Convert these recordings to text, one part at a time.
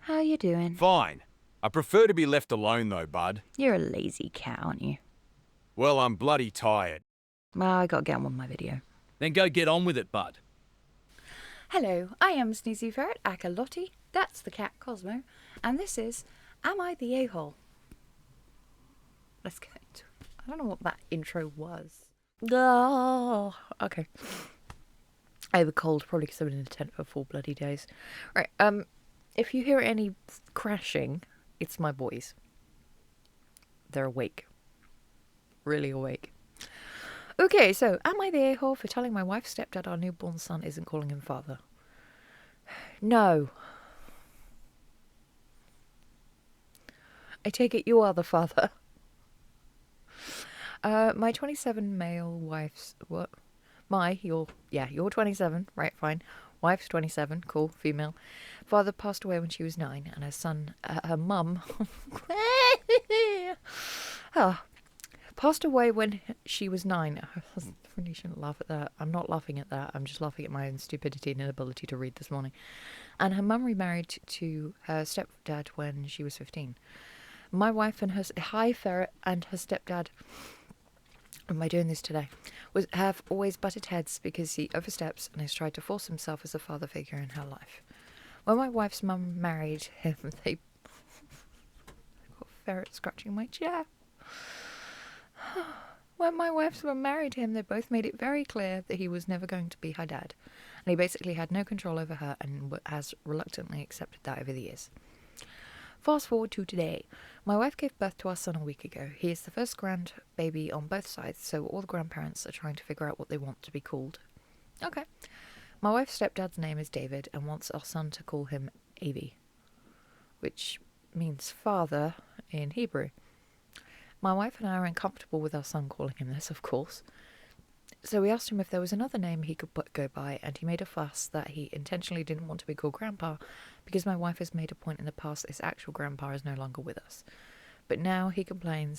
How you doing? Fine. I prefer to be left alone though, bud. You're a lazy cat, aren't you? Well, I'm bloody tired. Well, I gotta get on with my video. Then go get on with it, bud. Hello, I am Sneezy Ferret, aka Lottie, that's the cat Cosmo, and this is Am I the A-hole? Let's get into it. I don't know what that intro was. Oh, okay. I have a cold, probably because I've been in a tent for 4 bloody days. Right, if you hear any crashing, it's my boys. They're awake. Really awake. Okay, so am I the a-hole for telling my wife's stepdad our newborn son isn't calling him father? No. I take it you are the father. My 27 male wife's... What? You're 27, right, fine. Wife's 27, cool, female. Father passed away when she was 9, and her mum... passed away when she was 9. I really shouldn't laugh at that. I'm not laughing at that. I'm just laughing at my own stupidity and inability to read this morning. And her mum remarried to her stepdad when she was 15. My wife and her... Hi, Ferret, and her stepdad... Am I doing this today? Have always butted heads because he oversteps and has tried to force himself as a father figure in her life. When my wife's mum married him, they... I've got a ferret scratching my chair. When my wife's mum married him, they both made it very clear that he was never going to be her dad. And he basically had no control over her and has reluctantly accepted that over the years. Fast forward to today. My wife gave birth to our son a week ago. He is the first grandbaby on both sides, so all the grandparents are trying to figure out what they want to be called. Okay. My wife's stepdad's name is David and wants our son to call him Avi, which means father in Hebrew. My wife and I are uncomfortable with our son calling him this, of course. So we asked him if there was another name he could go by, and he made a fuss that he intentionally didn't want to be called Grandpa because my wife has made a point in the past that his actual grandpa is no longer with us. But now he's complaining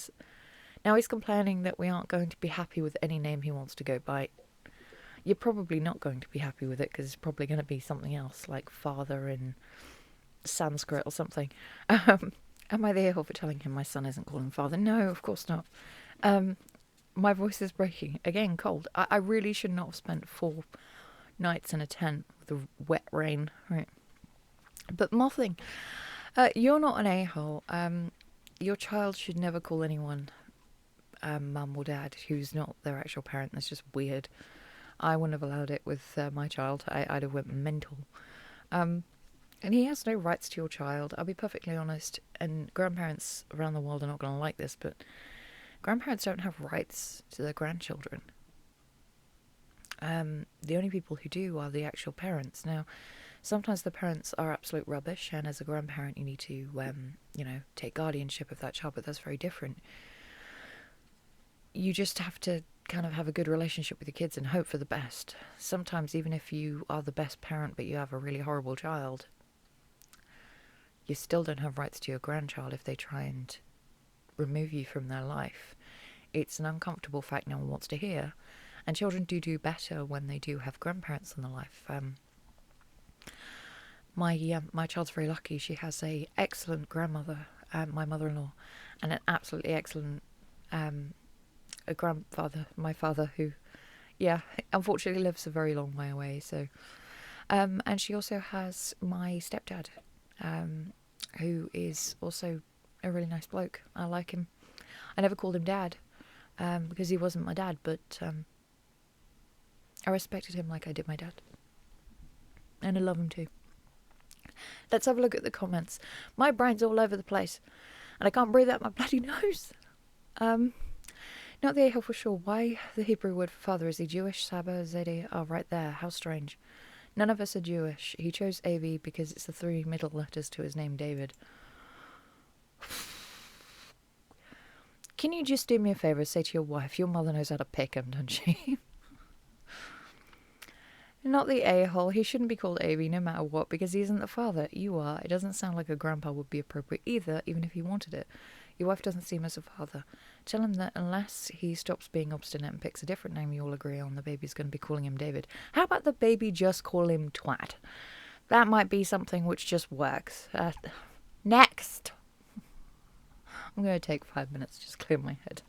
that we aren't going to be happy with any name he wants to go by. You're probably not going to be happy with it because it's probably going to be something else, like father in Sanskrit or something. Am I the a-hole for telling him my son isn't calling him father? No, of course not. My voice is breaking. Again, cold. I really should not have spent 4 nights in a tent with the wet rain. Right. But mothing. You're not an a-hole. Your child should never call anyone mum or dad who's not their actual parent. That's just weird. I wouldn't have allowed it with my child. I'd have went mental. And he has no rights to your child. I'll be perfectly honest. And grandparents around the world are not going to like this, but... grandparents don't have rights to their grandchildren. The only people who do are the actual parents. Now, sometimes the parents are absolute rubbish, and as a grandparent you need to, take guardianship of that child, but that's very different. You just have to kind of have a good relationship with your kids and hope for the best. Sometimes even if you are the best parent but you have a really horrible child, you still don't have rights to your grandchild if they try and remove you from their life. It's an uncomfortable fact no one wants to hear, and children do better when they do have grandparents in their life. My child's very lucky. She has a excellent grandmother, my mother-in-law, and an absolutely excellent a grandfather, my father, who unfortunately lives a very long way away. So and she also has my stepdad, who is also a really nice bloke. I like him. I never called him dad because he wasn't my dad, but I respected him like I did my dad. And I love him too. Let's have a look at the comments. My brain's all over the place and I can't breathe out my bloody nose. Not the a-hole for sure. Why the Hebrew word for father? Is he Jewish? Saba, Zedi? Oh, right there. How strange. None of us are Jewish. He chose Avi because it's the 3 middle letters to his name, David. Can you just do me a favour, say to your wife, your mother knows how to pick him, doesn't she? Not the a-hole. He shouldn't be called Avi no matter what because he isn't the father. You are. It doesn't sound like a grandpa would be appropriate either, even if he wanted it. Your wife doesn't see him as a father. Tell him that unless he stops being obstinate and picks a different name you all agree on, the baby's going to be calling him David. How about the baby just call him Twat? That might be something which just works. Next! I'm going to take 5 minutes, just clear my head.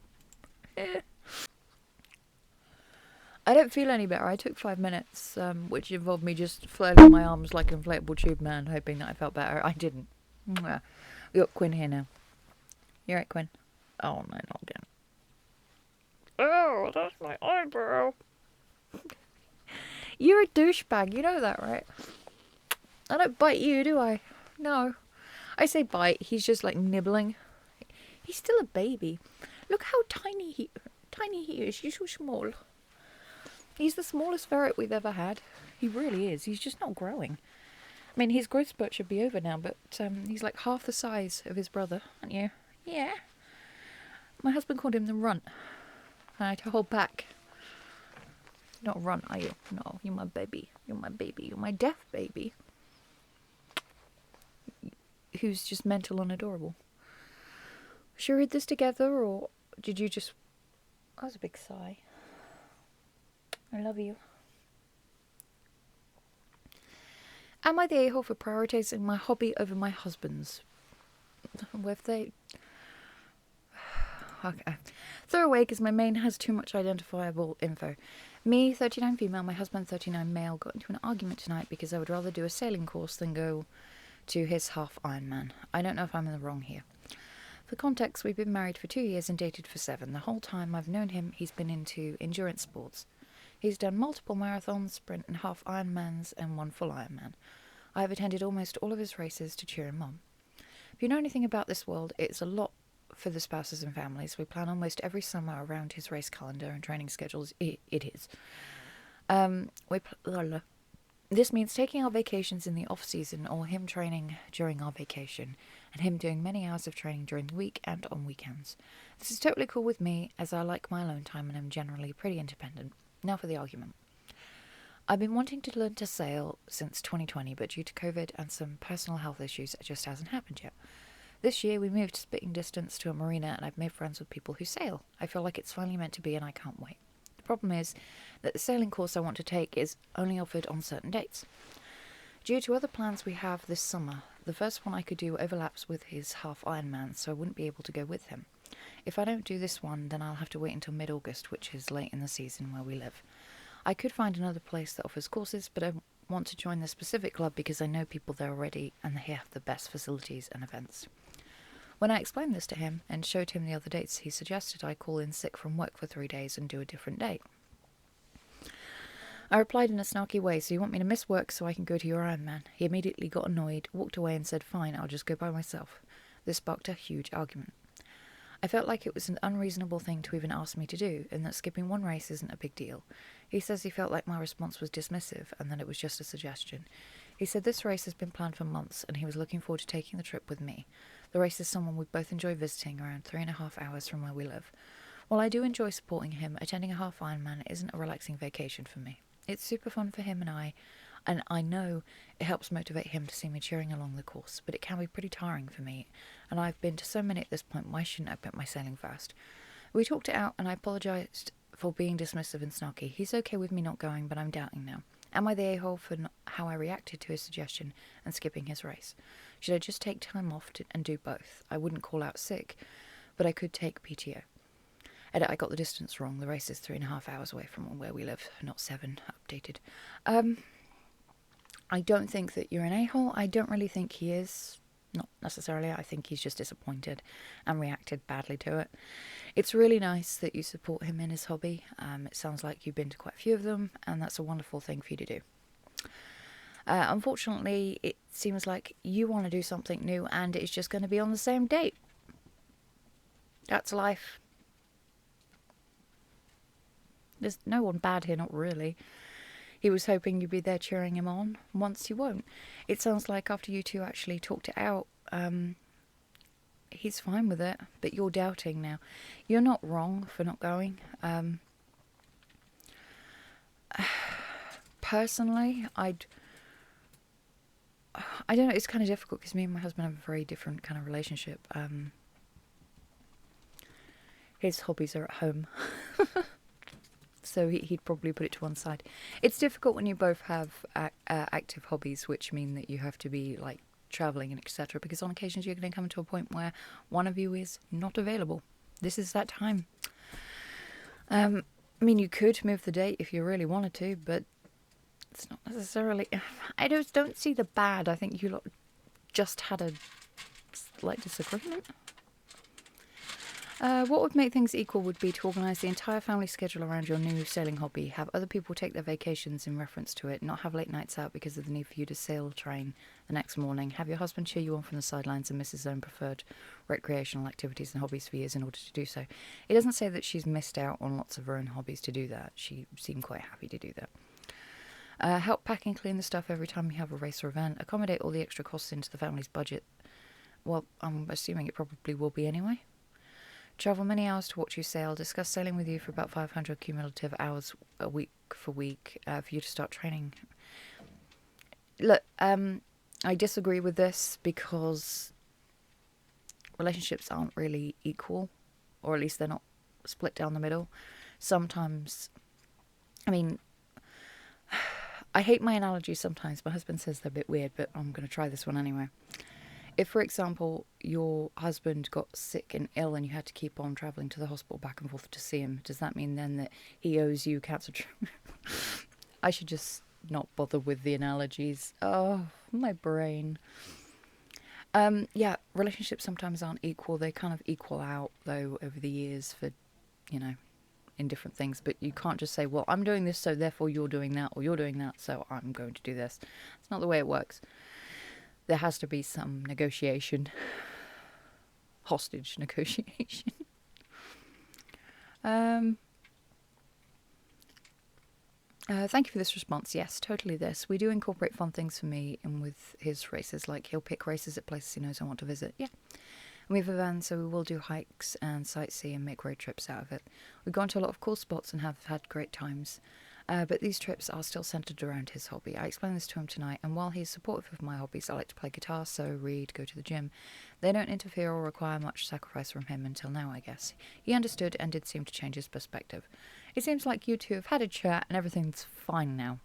I don't feel any better. I took 5 minutes, which involved me just flailing my arms like an inflatable tube man, hoping that I felt better. I didn't. We got Quinn here now. You right, Quinn? Oh, no, not again. Oh, that's my eyebrow. You're a douchebag, you know that, right? I don't bite you, do I? No. I say bite, he's just like nibbling. He's still a baby. Look how tiny he is. He's so small. He's the smallest ferret we've ever had. He really is. He's just not growing. I mean, his growth spurt should be over now, but he's like half the size of his brother, aren't you? Yeah. My husband called him the runt. I had to hold back. You're not a runt, are you? No, you're my baby. You're my baby. You're my deaf baby. Who's just mental and adorable. Should we read this together, or did you just... That was a big sigh. I love you. Am I the a-hole for prioritising my hobby over my husband's? With they... Okay. Throw away because my main has too much identifiable info. Me, 39 female, my husband, 39 male, got into an argument tonight because I would rather do a sailing course than go to his half Ironman. I don't know if I'm in the wrong here. For context, we've been married for 2 years and dated for 7. The whole time I've known him, he's been into endurance sports. He's done multiple marathons, sprint and half Ironmans, and 1 full Ironman. I have attended almost all of his races to cheer him on. If you know anything about this world, it's a lot for the spouses and families. We plan almost every summer around his race calendar and training schedules. It is. This means taking our vacations in the off-season or him training during our vacation and him doing many hours of training during the week and on weekends. This is totally cool with me as I like my alone time and am generally pretty independent. Now for the argument. I've been wanting to learn to sail since 2020, but due to COVID and some personal health issues, it just hasn't happened yet. This year we moved spitting distance to a marina and I've made friends with people who sail. I feel like it's finally meant to be and I can't wait. The problem is that the sailing course I want to take is only offered on certain dates. Due to other plans we have this summer, the first one I could do overlaps with his half Ironman, so I wouldn't be able to go with him. If I don't do this one, then I'll have to wait until mid-August, which is late in the season where we live. I could find another place that offers courses, but I want to join the specific club because I know people there already and they have the best facilities and events. When I explained this to him and showed him the other dates, he suggested I call in sick from work for 3 days and do a different date. I replied in a snarky way, so you want me to miss work so I can go to your Ironman? He immediately got annoyed, walked away and said, fine, I'll just go by myself. This sparked a huge argument. I felt like it was an unreasonable thing to even ask me to do, and that skipping 1 race isn't a big deal. He says he felt like my response was dismissive, and that it was just a suggestion. He said this race has been planned for months, and he was looking forward to taking the trip with me. The race is someone we both enjoy visiting around 3.5 hours from where we live. While I do enjoy supporting him, attending a half Ironman isn't a relaxing vacation for me. It's super fun for him and I know it helps motivate him to see me cheering along the course, but it can be pretty tiring for me, and I've been to so many at this point, why shouldn't I put my sailing first? We talked it out, and I apologised for being dismissive and snarky. He's okay with me not going, but I'm doubting now. Am I the a-hole for how I reacted to his suggestion and skipping his race? Should I just take time off and do both? I wouldn't call out sick, but I could take PTO. Edit, I got the distance wrong. The race is 3.5 hours away from where we live, not 7, updated. I don't think that you're an a-hole. I don't really think he is. Not necessarily. I think he's just disappointed and reacted badly to it. It's really nice that you support him in his hobby. It sounds like you've been to quite a few of them, and that's a wonderful thing for you to do. Unfortunately, it seems like you want to do something new, and it's just going to be on the same date. That's life. There's no one bad here, not really. He was hoping you'd be there cheering him on. Once you won't. It sounds like after you two actually talked it out, he's fine with it, but you're doubting now. You're not wrong for not going. Personally, I don't know, it's kind of difficult because me and my husband have a very different kind of relationship. His hobbies are at home. So he'd probably put it to one side. It's difficult when you both have active hobbies, which mean that you have to be like traveling and etc. Because on occasions you're going to come to a point where one of you is not available. This is that time. I mean, you could move the date if you really wanted to, but it's not necessarily. I don't see the bad. I think you lot just had a slight disagreement. What would make things equal would be to organise the entire family schedule around your new sailing hobby, have other people take their vacations in reference to it, not have late nights out because of the need for you to sail train the next morning, have your husband cheer you on from the sidelines and miss his own preferred recreational activities and hobbies for years in order to do so. It doesn't say that she's missed out on lots of her own hobbies to do that. She seemed quite happy to do that. Help pack and clean the stuff every time you have a race or event. Accommodate all the extra costs into the family's budget. Well, I'm assuming it probably will be anyway. Travel many hours to watch you sail. Discuss sailing with you for about 500 cumulative hours a week for you to start training. Look, I disagree with this because relationships aren't really equal, or at least they're not split down the middle. Sometimes, I mean, I hate my analogies sometimes. My husband says they're a bit weird, but I'm going to try this one anyway. If, for example, your husband got sick and ill and you had to keep on travelling to the hospital back and forth to see him, does that mean then that he owes you cancer treatment? I should just not bother with the analogies. Oh, my brain. Yeah, relationships sometimes aren't equal. They kind of equal out, though, over the years for, in different things. But you can't just say, well, I'm doing this, so therefore you're doing that, or you're doing that, so I'm going to do this. It's not the way it works. There has to be some negotiation. Hostage negotiation. Thank you for this response. Yes, totally this. We do incorporate fun things for me and with his races, like he'll pick races at places he knows I want to visit. Yeah. And we have a van, so we will do hikes and sightsee and make road trips out of it. We've gone to a lot of cool spots and have had great times. But these trips are still centred around his hobby. I explained this to him tonight, and while he's supportive of my hobbies, I like to play guitar, sew, read, go to the gym. They don't interfere or require much sacrifice from him until now, I guess. He understood and did seem to change his perspective. It seems like you two have had a chat and everything's fine now.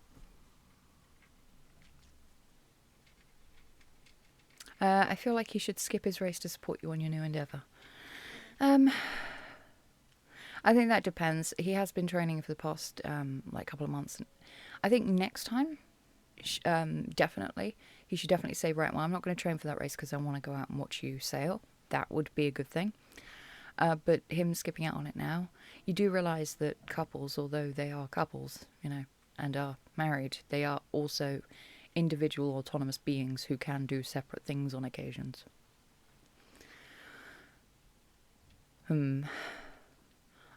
I feel like he should skip his race to support you on your new endeavour. I think that depends. He has been training for the past couple of months. I think next time, definitely, he should definitely say, right, well, I'm not going to train for that race because I want to go out and watch you sail. That would be a good thing. But him skipping out on it now, you do realise that couples, although they are couples, and are married, they are also individual autonomous beings who can do separate things on occasions. Are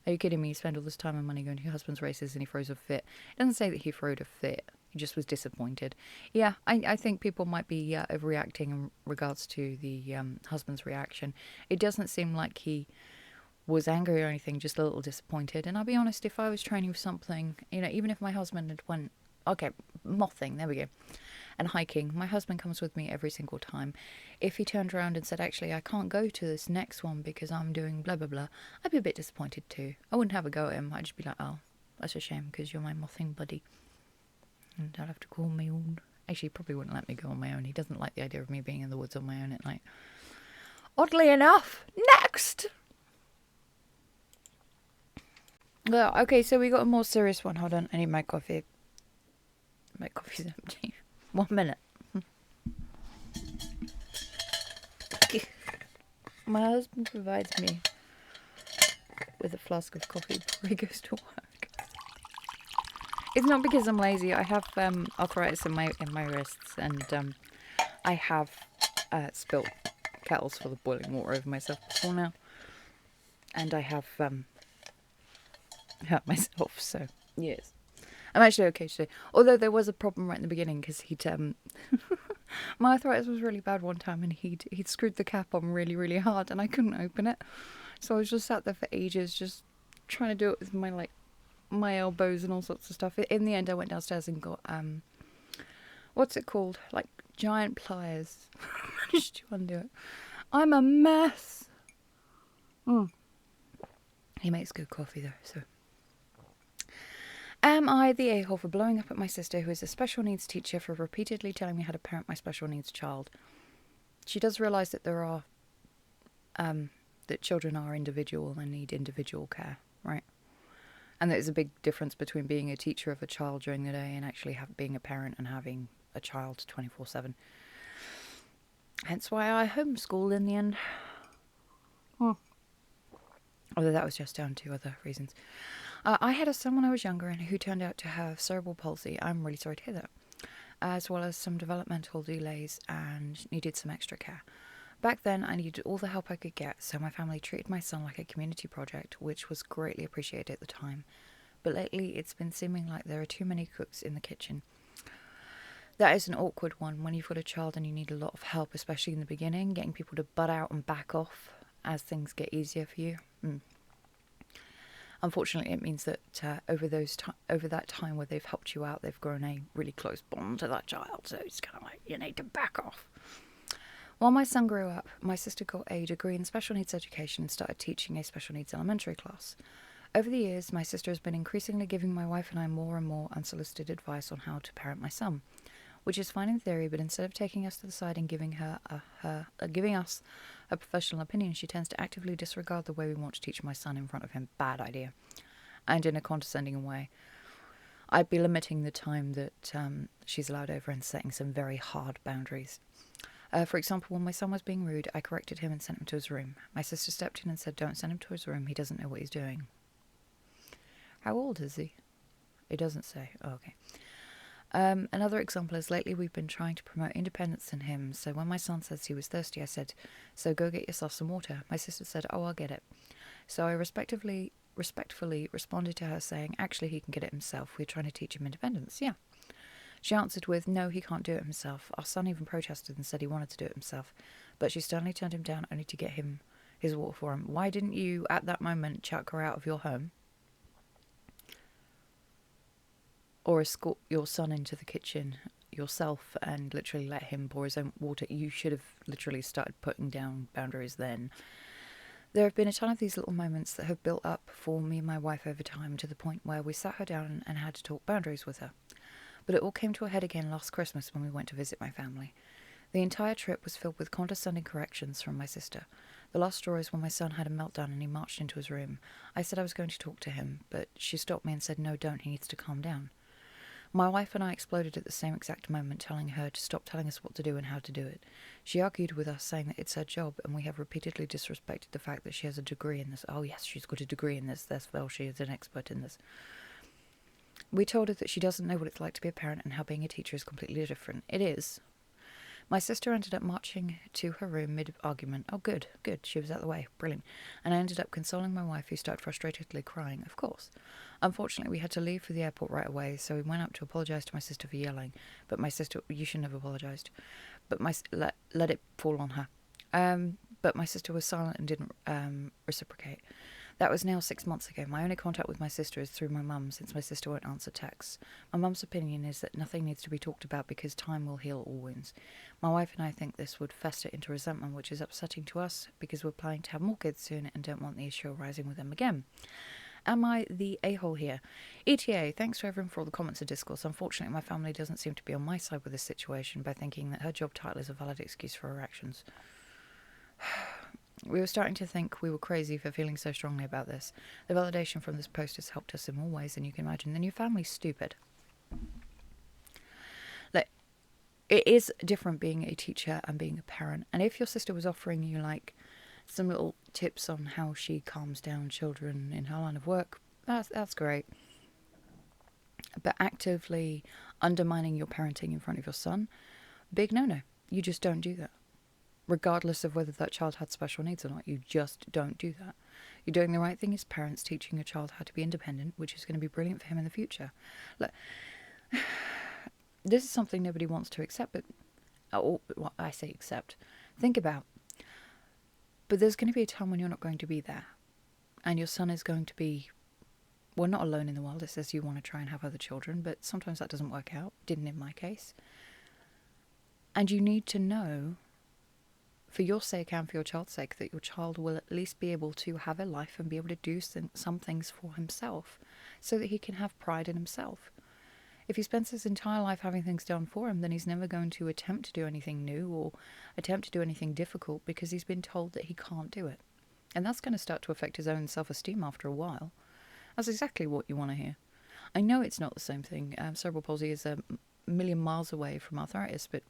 you kidding me? You spend all this time and money going to your husband's races and he throws a fit. It doesn't say that he throwed a fit. He just was disappointed. Yeah, I think people might be overreacting in regards to the husband's reaction. It doesn't seem like he was angry or anything, just a little disappointed. And I'll be honest, if I was training for something, even if my husband had went, okay, mothing, there we go, and hiking, my husband comes with me every single time. If he turned around and said, actually, I can't go to this next one because I'm doing blah, blah, blah, I'd be a bit disappointed too. I wouldn't have a go at him. I'd just be like, oh, that's a shame because you're my mothing buddy. And I'd have to go on my own. Actually, he probably wouldn't let me go on my own. He doesn't like the idea of me being in the woods on my own at night. Oddly enough, next! Well, okay, so we got a more serious one. Hold on, I need my coffee. My coffee's empty. 1 minute. My husband provides me with a flask of coffee before he goes to work. It's not because I'm lazy. I have arthritis in my wrists, and I have spilt kettles full of boiling water over myself before now, and I have hurt myself. So yes. I'm actually okay today. Although there was a problem right in the beginning because he'd my arthritis was really bad one time and he'd screwed the cap on really, really hard and I couldn't open it. So I was just sat there for ages just trying to do it with my elbows and all sorts of stuff. In the end I went downstairs and got what's it called? Like giant pliers. Managed to undo it. I'm a mess. He makes good coffee though, so Am I the a-hole for blowing up at my sister, who is a special needs teacher, for repeatedly telling me how to parent my special needs child? She does realise that there are, that children are individual and need individual care, right? And there's a big difference between being a teacher of a child during the day and actually being a parent and having a child 24/7. Hence why I homeschooled in the end. Although that was just down to other reasons. I had a son when I was younger and who turned out to have cerebral palsy. I'm really sorry to hear that. As well as some developmental delays and needed some extra care. Back then, I needed all the help I could get, so my family treated my son like a community project, which was greatly appreciated at the time. But lately, it's been seeming like there are too many cooks in the kitchen. That is an awkward one when you've got a child and you need a lot of help, especially in the beginning, getting people to butt out and back off as things get easier for you. Unfortunately, it means that over that time where they've helped you out, they've grown a really close bond to that child, so it's kind of like, you need to back off. While my son grew up, my sister got a degree in special needs education and started teaching a special needs elementary class. Over the years, my sister has been increasingly giving my wife and I more and more unsolicited advice on how to parent my son, which is fine in theory, but instead of taking us to the side and giving us a professional opinion, she tends to actively disregard the way we want to teach my son in front of him. Bad idea. And in a condescending way. I'd be limiting the time that she's allowed over and setting some very hard boundaries. For example, when my son was being rude, I corrected him and sent him to his room. My sister stepped in and said, "Don't send him to his room, he doesn't know what he's doing." How old is he? It doesn't say. Oh, okay. Another example is lately we've been trying to promote independence in him, so when my son says he was thirsty, I said, "So go get yourself some water." My sister said, "Oh, I'll get it." So I respectfully responded to her saying, "Actually, he can get it himself. We're trying to teach him independence." Yeah. She answered with, "No, he can't do it himself." Our son even protested and said he wanted to do it himself, but she sternly turned him down only to get him his water for him. Why didn't you, at that moment, chuck her out of your home? Or escort your son into the kitchen yourself and literally let him pour his own water? You should have literally started putting down boundaries then. There have been a ton of these little moments that have built up for me and my wife over time, to the point where we sat her down and had to talk boundaries with her. But it all came to a head again last Christmas when we went to visit my family. The entire trip was filled with condescending corrections from my sister. The last straw is when my son had a meltdown and he marched into his room. I said I was going to talk to him, but she stopped me and said, "No, don't, he needs to calm down." My wife and I exploded at the same exact moment, telling her to stop telling us what to do and how to do it. She argued with us, saying that it's her job, and we have repeatedly disrespected the fact that she has a degree in this. Oh yes, she's got a degree in this, therefore she is an expert in this. We told her that she doesn't know what it's like to be a parent and how being a teacher is completely different. It is. My sister ended up marching to her room mid-argument. Oh, good. She was out of the way. Brilliant. And I ended up consoling my wife, who started frustratedly crying, of course. Unfortunately, we had to leave for the airport right away, so we went up to apologise to my sister for yelling. But my sister... You shouldn't have apologised. But let it fall on her. But my sister was silent and didn't reciprocate. That was now 6 months ago. My only contact with my sister is through my mum, since my sister won't answer texts. My mum's opinion is that nothing needs to be talked about because time will heal all wounds. My wife and I think this would fester into resentment, which is upsetting to us because we're planning to have more kids soon and don't want the issue arising with them again. Am I the a-hole here? ETA, thanks to everyone for all the comments and discourse. Unfortunately, my family doesn't seem to be on my side with this situation by thinking that her job title is a valid excuse for her actions. We were starting to think we were crazy for feeling so strongly about this. The validation from this post has helped us in more ways than you can imagine. Then your family's stupid. Like, it is different being a teacher and being a parent. And if your sister was offering you, like, some little tips on how she calms down children in her line of work, that's great. But actively undermining your parenting in front of your son, big no-no. You just don't do that. Regardless of whether that child had special needs or not, you just don't do that. You're doing the right thing as parents, teaching your child how to be independent, which is going to be brilliant for him in the future. Look, this is something nobody wants to accept, but I say accept. Think about. But there's going to be a time when you're not going to be there, and your son is going to be, well, not alone in the world. It says you want to try and have other children, but sometimes that doesn't work out. Didn't in my case. And you need to know for your sake and for your child's sake, that your child will at least be able to have a life and be able to do some things for himself so that he can have pride in himself. If he spends his entire life having things done for him, then he's never going to attempt to do anything new or attempt to do anything difficult because he's been told that he can't do it. And that's going to start to affect his own self-esteem after a while. That's exactly what you want to hear. I know it's not the same thing. Cerebral palsy is a million miles away from arthritis, but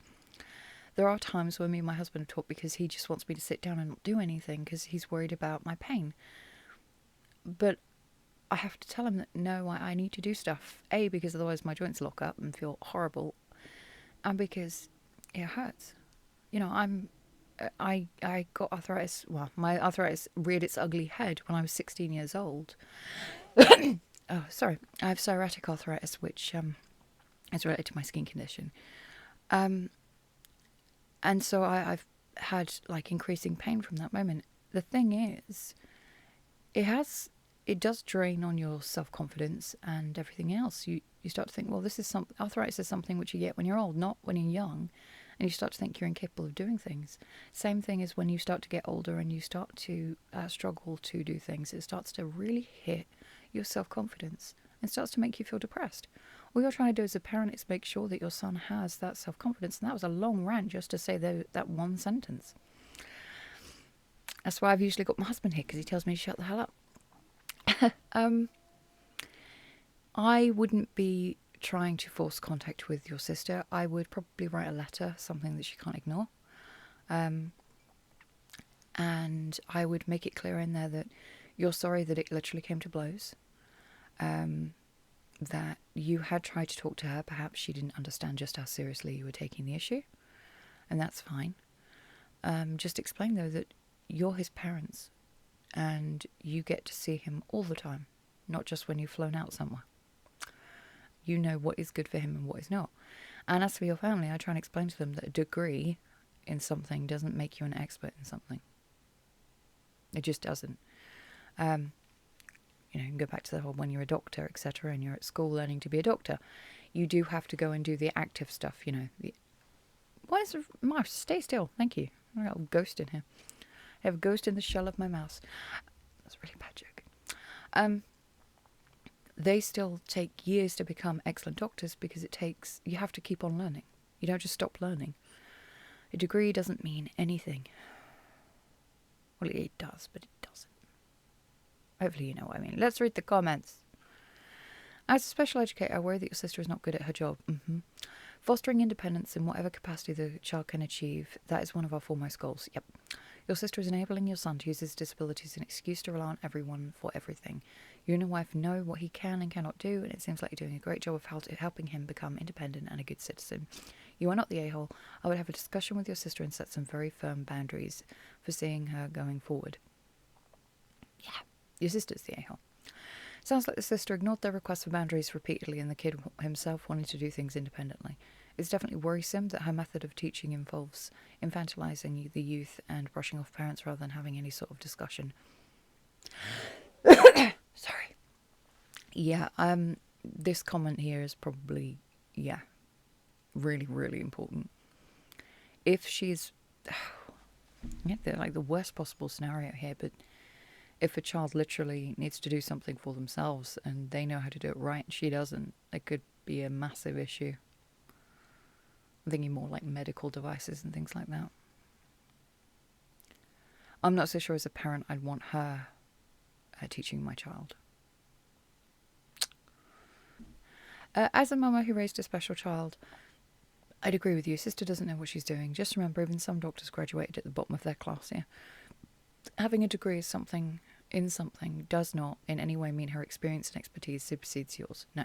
there are times when me and my husband have talked because he just wants me to sit down and not do anything because he's worried about my pain. But I have to tell him that no, I need to do stuff. A, because otherwise my joints lock up and feel horrible, and because it hurts. You know, I got arthritis. Well, my arthritis reared its ugly head when I was 16 years old. Oh, sorry. I have psoriatic arthritis, which is related to my skin condition. And so I've had like increasing pain from that moment. The thing is, it does drain on your self-confidence and everything else. You start to think, well, arthritis is something which you get when you're old, not when you're young. And you start to think you're incapable of doing things. Same thing as when you start to get older and you start to struggle to do things. It starts to really hit your self-confidence and starts to make you feel depressed. All you're trying to do as a parent is make sure that your son has that self-confidence. And that was a long rant just to say that one sentence. That's why I've usually got my husband here, because he tells me to shut the hell up. I wouldn't be trying to force contact with your sister. I would probably write a letter, something that she can't ignore. And I would make it clear in there that you're sorry that it literally came to blows. That you had tried to talk to her. Perhaps she didn't understand just how seriously you were taking the issue. And that's fine. Just explain, though, that you're his parents and you get to see him all the time, not just when you've flown out somewhere. You know what is good for him and what is not. And as for your family, I try and explain to them that a degree in something doesn't make you an expert in something. It just doesn't. You know, you can go back to the whole when you're a doctor, etc., and you're at school learning to be a doctor. You do have to go and do the active stuff, you know. Why is a mouse? Stay still. Thank you. I've got a ghost in here. I have a ghost in the shell of my mouse. That's a really bad joke. They still take years to become excellent doctors because you have to keep on learning. You don't just stop learning. A degree doesn't mean anything. Well, it does, but it doesn't. Hopefully you know what I mean. Let's read the comments. As a special educator, I worry that your sister is not good at her job. Fostering independence in whatever capacity the child can achieve, that is one of our foremost goals. Yep. Your sister is enabling your son to use his disability as an excuse to rely on everyone for everything. You and your wife know what he can and cannot do, and it seems like you're doing a great job of helping him become independent and a good citizen. You are not the a-hole. I would have a discussion with your sister and set some very firm boundaries for seeing her going forward. Yeah, your sister's the a-hole. Sounds like the sister ignored their requests for boundaries repeatedly and the kid himself wanted to do things independently. It's definitely worrisome that her method of teaching involves infantilizing the youth and brushing off parents rather than having any sort of discussion. Sorry. Yeah, this comment here is probably, really, really important. If she's, they're like the worst possible scenario here, but if a child literally needs to do something for themselves and they know how to do it right and she doesn't, it could be a massive issue. I'm thinking more like medical devices and things like that. I'm not so sure as a parent I'd want her teaching my child. As a mama who raised a special child, I'd agree with you. Sister doesn't know what she's doing. Just remember, even some doctors graduated at the bottom of their class here. Having a degree is something does not in any way mean her experience and expertise supersedes yours. No.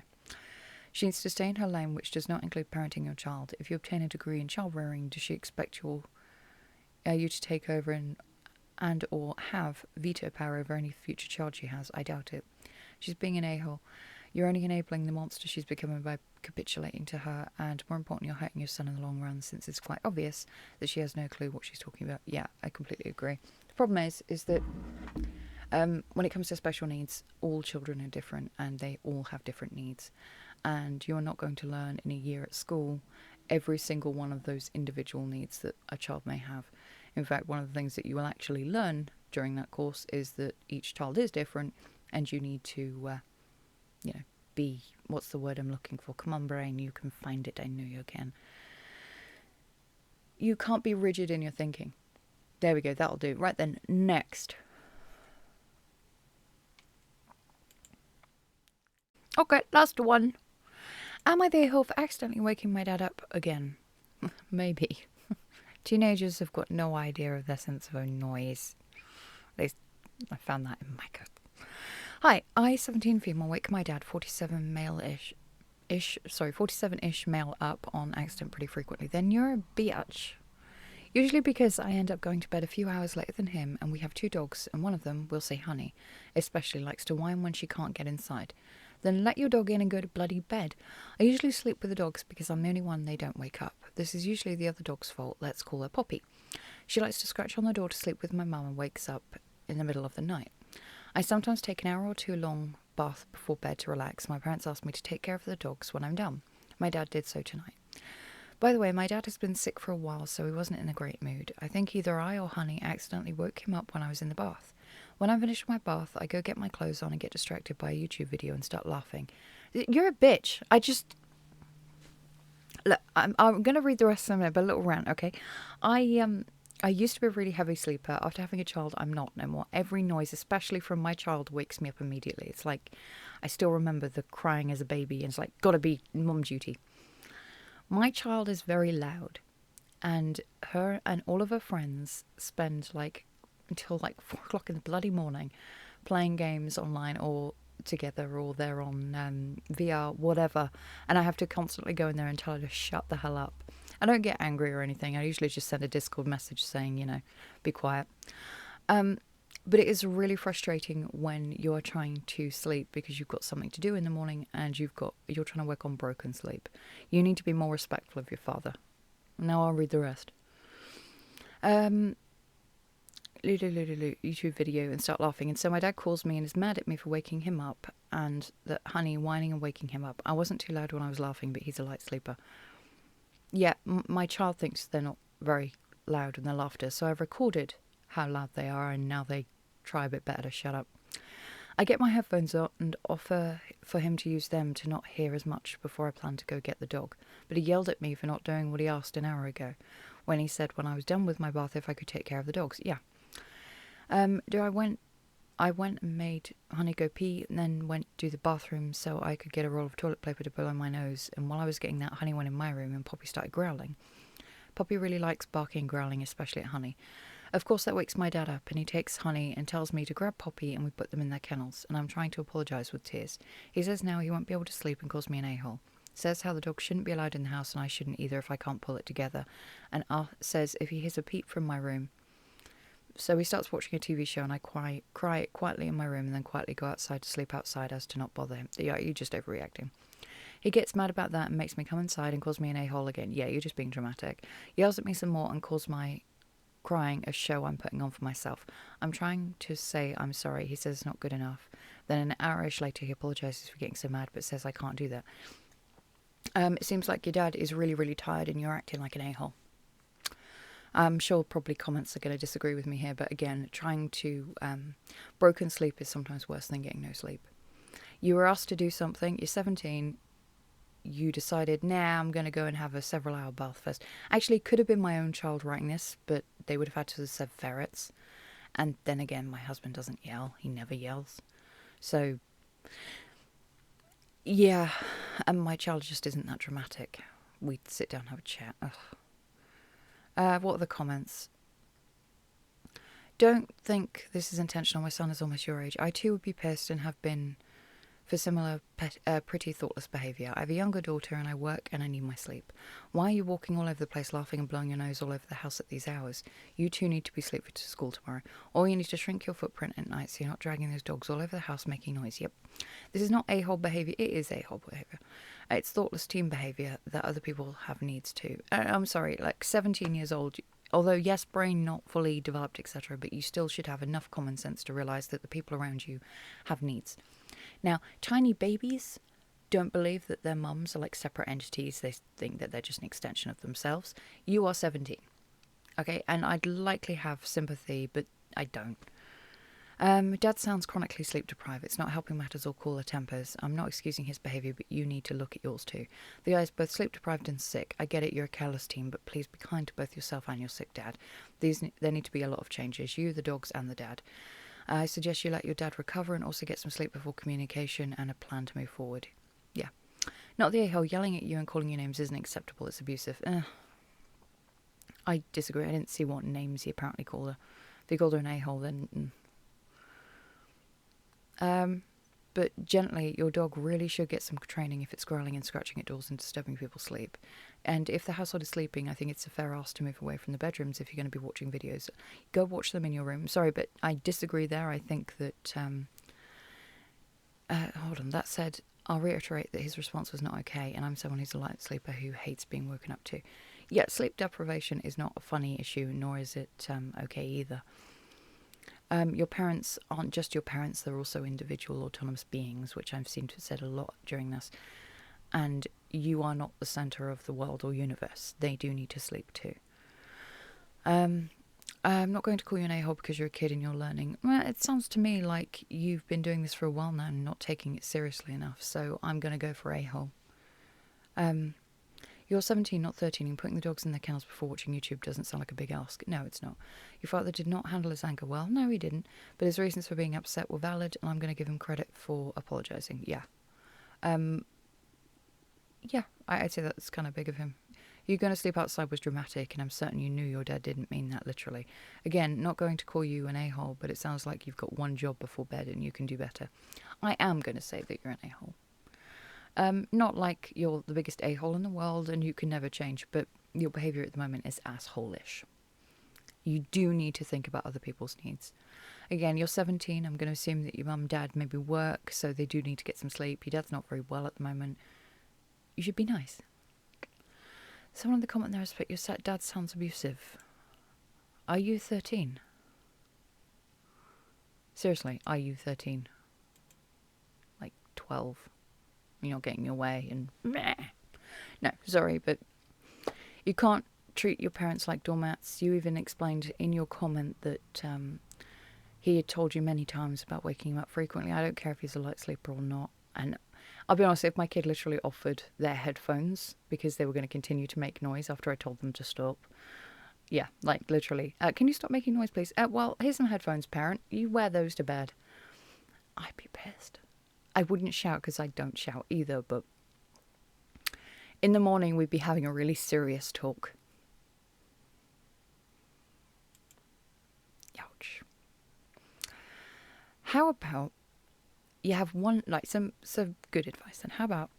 She needs to stay in her lane, which does not include parenting your child. If you obtain a degree in child rearing, does she expect you to take over and or have veto power over any future child she has? I doubt it. She's being an a-hole. You're only enabling the monster she's becoming by capitulating to her, and more importantly, you're hurting your son in the long run, since it's quite obvious that she has no clue what she's talking about. Yeah, I completely agree. The problem is that when it comes to special needs, all children are different, and they all have different needs. And you're not going to learn in a year at school every single one of those individual needs that a child may have. In fact, one of the things that you will actually learn during that course is that each child is different, and you need to, be, what's the word I'm looking for? Come on, brain, you can find it. I know you can. You can't be rigid in your thinking. There we go, that'll do. Right then, next. Okay, last one. Am I the a-hole for accidentally waking my dad up again? Maybe. Teenagers have got no idea of their sense of own noise. At least I found that in my code. Hi, I, 17 female, wake my dad, 47 47-ish male up on accident pretty frequently. Then you're a biatch. Usually because I end up going to bed a few hours later than him, and we have 2 dogs, and one of them, we'll say Honey, especially likes to whine when she can't get inside. Then let your dog in and go to bloody bed. I usually sleep with the dogs because I'm the only one they don't wake up. This is usually the other dog's fault. Let's call her Poppy. She likes to scratch on the door to sleep with my mum and wakes up in the middle of the night. I sometimes take an hour or 2 long bath before bed to relax. My parents ask me to take care of the dogs when I'm done. My dad did so tonight. By the way, my dad has been sick for a while, so he wasn't in a great mood. I think either I or Honey accidentally woke him up when I was in the bath. When I finish my bath, I go get my clothes on and get distracted by a YouTube video and start laughing. You're a bitch. Look, I'm going to read the rest of them, but a little rant, okay? I used to be a really heavy sleeper. After having a child, I'm not no more. Every noise, especially from my child, wakes me up immediately. It's like I still remember the crying as a baby, and it's like, gotta be mum duty. My child is very loud, and her and all of her friends spend until 4 o'clock in the bloody morning playing games online or together, or they're on VR, whatever, and I have to constantly go in there and tell her to shut the hell up. I don't get angry or anything. I usually just send a Discord message saying, be quiet. But it is really frustrating when you're trying to sleep because you've got something to do in the morning and you're trying to work on broken sleep. You need to be more respectful of your father. Now I'll read the rest. YouTube video and start laughing. And so my dad calls me and is mad at me for waking him up, and that Honey whining and waking him up. I wasn't too loud when I was laughing, but he's a light sleeper. Yeah, my child thinks they're not very loud in their laughter, so I've recorded how loud they are, and now they try a bit better to shut up. I get my headphones on and offer for him to use them to not hear as much before I plan to go get the dog, but he yelled at me for not doing what he asked an hour ago, when he said when I was done with my bath if I could take care of the dogs. Yeah. I went and made Honey go pee, and then went to the bathroom so I could get a roll of toilet paper to blow my nose, and while I was getting that, Honey went in my room and Poppy started growling. Poppy really likes barking and growling, especially at Honey. Of course that wakes my dad up, and he takes Honey and tells me to grab Poppy, and we put them in their kennels, and I'm trying to apologise with tears. He says now he won't be able to sleep and calls me an a-hole. Says how the dog shouldn't be allowed in the house and I shouldn't either if I can't pull it together, and says if he hears a peep from my room. So he starts watching a TV show and I cry quietly in my room and then quietly go outside to sleep outside as to not bother him. Yeah, you're just overreacting. He gets mad about that and makes me come inside and calls me an a-hole again. Yeah, you're just being dramatic. Yells at me some more and calls my crying a show I'm putting on for myself. I'm trying to say I'm sorry. He says it's not good enough. Then an hour-ish later he apologises for getting so mad but says I can't do that. It seems like your dad is really, really tired and you're acting like an a-hole. I'm sure probably comments are going to disagree with me here, but again, trying to broken sleep is sometimes worse than getting no sleep. You were asked to do something, you're 17, you decided, I'm going to go and have a several-hour bath first. Actually, it could have been my own child writing this, but they would have had to have said ferrets. And then again, my husband doesn't yell, he never yells. So, yeah, and my child just isn't that dramatic. We'd sit down and have a chat. Ugh. What are the comments? Don't think this is intentional. My son is almost your age. I too would be pissed and have been for similar pretty thoughtless behaviour. I have a younger daughter and I work and I need my sleep. Why are you walking all over the place laughing and blowing your nose all over the house at these hours? You two need to be sleeping to school tomorrow. Or you need to shrink your footprint at night so you're not dragging those dogs all over the house making noise. Yep. This is not a-hole behaviour. It is a-hole behaviour. It's thoughtless teen behaviour that other people have needs too. I'm sorry, 17 years old, although yes, brain not fully developed, etc., but you still should have enough common sense to realise that the people around you have needs. Now, tiny babies don't believe that their mums are like separate entities. They think that they're just an extension of themselves. You are 17. Okay, and I'd likely have sympathy, but I don't. Dad sounds chronically sleep deprived. It's not helping matters or cooler tempers. I'm not excusing his behaviour, but you need to look at yours too. The guy is both sleep deprived and sick. I get it, you're a careless teen, but please be kind to both yourself and your sick dad. There need to be a lot of changes. You, the dogs, and the dad. I suggest you let your dad recover and also get some sleep before communication and a plan to move forward. Yeah. Not the a-hole. Yelling at you and calling you names isn't acceptable. It's abusive. I disagree. I didn't see what names he apparently called her. If he called her an a-hole, then... But gently, your dog really should get some training if it's growling and scratching at doors and disturbing people's sleep. And if the household is sleeping, I think it's a fair ask to move away from the bedrooms if you're going to be watching videos. Go watch them in your room. Sorry, but I disagree there. I think that... hold on. That said, I'll reiterate that his response was not okay, and I'm someone who's a light sleeper who hates being woken up to. Yeah, sleep deprivation is not a funny issue, nor is it okay either. Your parents aren't just your parents, they're also individual autonomous beings, which I've seen to have said a lot during this. And you are not the centre of the world or universe. They do need to sleep too. I'm not going to call you an a-hole because you're a kid and you're learning. Well, it sounds to me like you've been doing this for a while now and not taking it seriously enough, so I'm going to go for a-hole. You're 17, not 13, and putting the dogs in their kennels before watching YouTube doesn't sound like a big ask. No, it's not. Your father did not handle his anger well. No, he didn't. But his reasons for being upset were valid, and I'm going to give him credit for apologising. Yeah. Yeah, I'd say that's kind of big of him. You going to sleep outside was dramatic, and I'm certain you knew your dad didn't mean that literally. Again, not going to call you an a-hole, but it sounds like you've got one job before bed and you can do better. I am going to say that you're an a-hole. Not like you're the biggest a-hole in the world and you can never change, but your behaviour at the moment is asshole-ish. You do need to think about other people's needs. Again, you're 17. I'm going to assume that your mum and dad maybe work, so they do need to get some sleep. Your dad's not very well at the moment. You should be nice. Someone in the comment there has put, your dad sounds abusive. Are you 13? Seriously, are you 13? Like 12? You're not getting your way and meh. No, sorry, but you can't treat your parents like doormats. You even explained in your comment that he had told you many times about waking him up frequently. I don't care if he's a light sleeper or not. And I'll be honest, if my kid literally offered their headphones because they were going to continue to make noise after I told them to stop. Yeah, like literally. Can you stop making noise, please? Well, here's some headphones, parent. You wear those to bed. I'd be pissed. I wouldn't shout because I don't shout either, but in the morning we'd be having a really serious talk. Ouch. How about you have one, like some good advice then. How about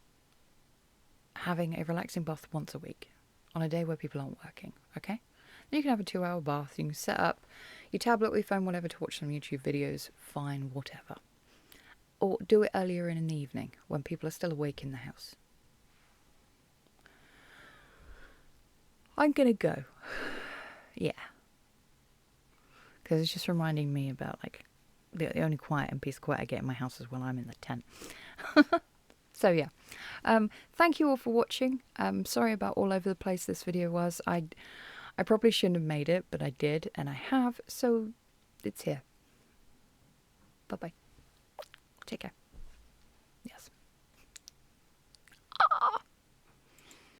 having a relaxing bath once a week on a day where people aren't working, okay? Then you can have a 2-hour bath. You can set up your tablet or your phone, whatever, to watch some YouTube videos. Fine, whatever. Or do it earlier in the evening when people are still awake in the house. I'm going to go. Yeah. Because it's just reminding me about, like, the only quiet and peace quiet I get in my house is when I'm in the tent. So, yeah. Thank you all for watching. Sorry about all over the place this video was. I probably shouldn't have made it, but I did, and I have. So, it's here. Bye-bye. Take care.